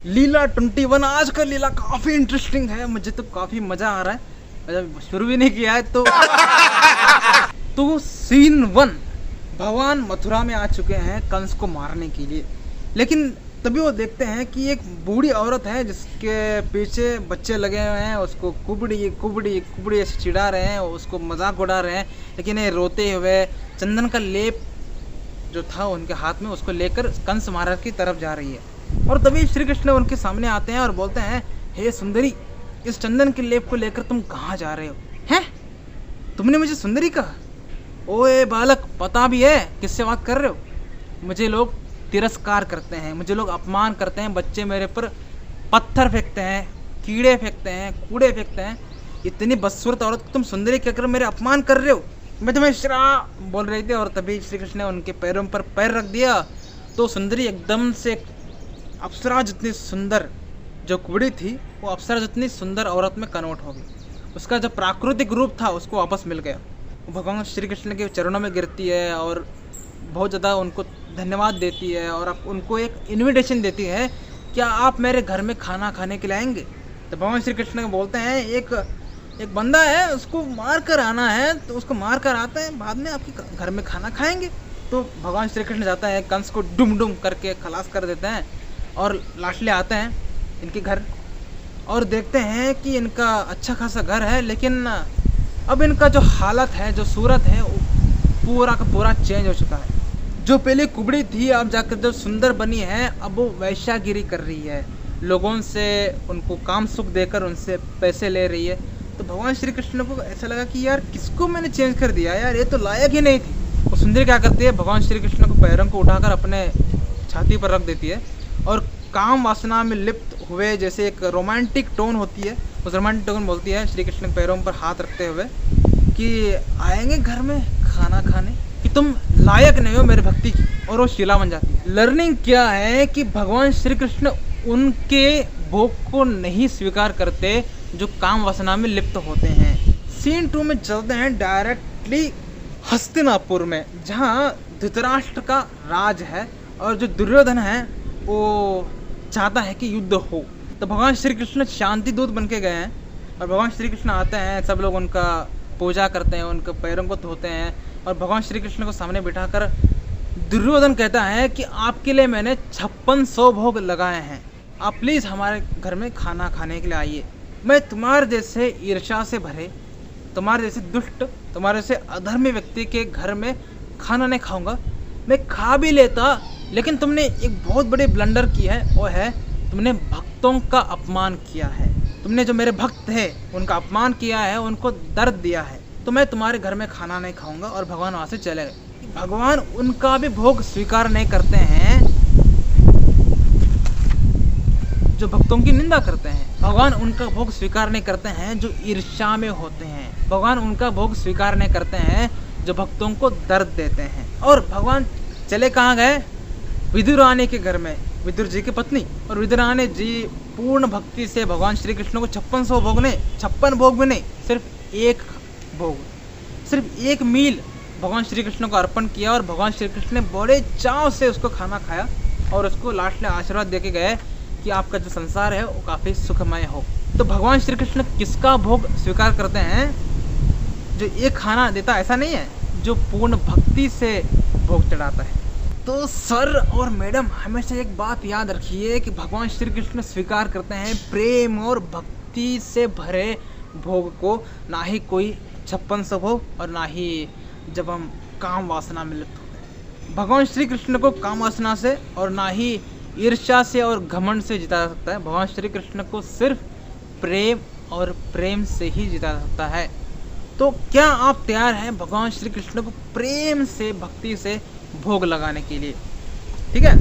लीला 21 आज का लीला काफी इंटरेस्टिंग है। मुझे तो काफी मजा आ रहा है। मतलब शुरू भी नहीं किया है तो सीन 1 भगवान मथुरा में आ चुके हैं कंस को मारने के लिए। लेकिन तभी वो देखते हैं कि एक बूढ़ी औरत है जिसके पीछे बच्चे लगे हुए हैं, उसको कुबड़ी कुबड़ी कुबड़ी ऐसे चिढ़ा रहे हैं, उसको मजाक उड़ा रहे हैं। लेकिन ये रोते हुए चंदन का लेप जो था उनके हाथ में उसको लेकर कंस महाराज की तरफ जा रही है। और तभी श्री कृष्ण उनके सामने आते हैं और बोलते हैं, हे सुंदरी, इस चंदन के लेप को लेकर तुम कहाँ जा रहे हो? हैं? तुमने मुझे सुंदरी कहा? ओए बालक, पता भी है किससे बात कर रहे हो? मुझे लोग तिरस्कार करते हैं, मुझे लोग अपमान करते हैं, बच्चे मेरे पर पत्थर फेंकते हैं, कीड़े फेंकते हैं, कूड़े फेंकते हैं। इतनी बदसूरत औरत को तुम सुंदरी कहकर मेरे अपमान कर रहे हो? मैं तुम्हें श्राप बोल रही थी। और तभी श्री कृष्ण ने उनके पैरों पर पैर रख दिया तो सुंदरी एकदम से अप्सरा जितनी सुंदर जो कुबड़ी थी वो अप्सरा जितनी सुंदर औरत में कन्वर्ट हो गई। उसका जो प्राकृतिक रूप था उसको वापस मिल गया। वो भगवान श्री कृष्ण के चरणों में गिरती है और बहुत ज़्यादा उनको धन्यवाद देती है और उनको एक इनविटेशन देती है, क्या आप मेरे घर में खाना खाने के लिए आएंगे? तो भगवान श्री कृष्ण बोलते हैं, एक बंदा है, उसको मार कर आना है, तो उसको मार कर आते हैं, बाद में आपके घर में खाना खाएंगे। तो भगवान श्री कृष्ण जाता है, कंस को डुम डुम करके खलास कर देते हैं और लास्टली आते हैं इनके घर और देखते हैं कि इनका अच्छा खासा घर है। लेकिन अब इनका जो हालत है, जो सूरत है, पूरा का पूरा चेंज हो चुका है। जो पहले कुबड़ी थी अब जाकर जो सुंदर बनी है, अब वो वैश्यागिरी कर रही है, लोगों से उनको काम सुख देकर उनसे पैसे ले रही है। तो भगवान श्री कृष्ण को ऐसा लगा कि यार किसको मैंने चेंज कर दिया, यार ये तो लायक ही नहीं थी। वो सुंदरी क्या करती है, भगवान श्री कृष्ण को पैरों को उठाकर अपने छाती पर रख देती है और काम वासना में लिप्त हुए जैसे एक रोमांटिक टोन होती है, उस रोमांटिक टोन बोलती है श्री कृष्ण के पैरों पर हाथ रखते हुए कि आएंगे घर में खाना खाने, कि तुम लायक नहीं हो मेरे भक्ति की। और वो शिला बन जाती है। लर्निंग क्या है कि भगवान श्री कृष्ण उनके भोग को नहीं स्वीकार करते जो काम वासना में लिप्त होते हैं। सीन 2 में चलते हैं डायरेक्टली हस्तिनापुर में, जहाँ धृतराष्ट्र का राज है और जो दुर्योधन है वो चाहता है कि युद्ध हो। तो भगवान श्री कृष्ण शांति दूत बन के गए हैं और भगवान श्री कृष्ण आते हैं, सब लोग उनका पूजा करते हैं, उनके पैरों को धोते हैं और भगवान श्री कृष्ण को सामने बिठाकर दुर्योधन कहता है कि आपके लिए मैंने 5600 भोग लगाए हैं, आप प्लीज़ हमारे घर में खाना खाने के लिए आइए। मैं तुम्हारे जैसे ईर्ष्या से भरे, तुम्हारे जैसे दुष्ट, तुम्हारे जैसे अधर्मी व्यक्ति के घर में खाना नहीं खाऊंगा। मैं खा भी लेता, लेकिन तुमने एक बहुत बड़ी ब्लंडर की है, वो है तुमने भक्तों का अपमान किया है। तुमने जो मेरे भक्त थे उनका अपमान किया है, उनको दर्द दिया है, तो मैं तुम्हारे घर में खाना नहीं खाऊंगा। और भगवान वहाँ से चले गए। भगवान उनका भी भोग स्वीकार नहीं करते हैं जो भक्तों की निंदा करते हैं। भगवान उनका भोग स्वीकार नहीं करते हैं जो ईर्ष्या में होते हैं। भगवान उनका भोग स्वीकार नहीं करते हैं जो भक्तों को दर्द देते हैं। और भगवान चले कहाँ गए? विदुर रानी के घर में, विदुर जी की पत्नी। और विदुर रानी जी पूर्ण भक्ति से भगवान श्री कृष्ण को 5600 भोग नहीं, 56 भोग भी नहीं, सिर्फ एक भोग, सिर्फ एक मील भगवान श्री कृष्ण को अर्पण किया। और भगवान श्री कृष्ण ने बड़े चाव से उसको खाना खाया और उसको लास्ट में आशीर्वाद देके गए कि आपका जो संसार है वो काफ़ी सुखमय हो। तो भगवान श्री कृष्ण किसका भोग स्वीकार करते हैं? जो एक खाना देता ऐसा नहीं है, जो पूर्ण भक्ति से भोग चढ़ाता है। तो सर और मैडम हमेशा एक बात याद रखिए कि भगवान श्री कृष्ण स्वीकार करते हैं प्रेम और भक्ति से भरे भोग को, ना ही कोई 5600 भोग और ना ही जब हम काम वासना में लिप्त होते हैं। भगवान श्री कृष्ण को काम वासना से और ना ही ईर्ष्या से और घमंड से जिता जा सकता है। भगवान श्री कृष्ण को सिर्फ प्रेम और प्रेम से ही जिता जा सकता है। तो क्या आप तैयार हैं भगवान श्री कृष्ण को प्रेम से, भक्ति से भोग लगाने के लिए? ठीक है,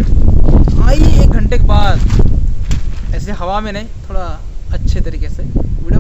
आइए 1 घंटे के बाद ऐसे हवा में नहीं, थोड़ा अच्छे तरीके से वीडियो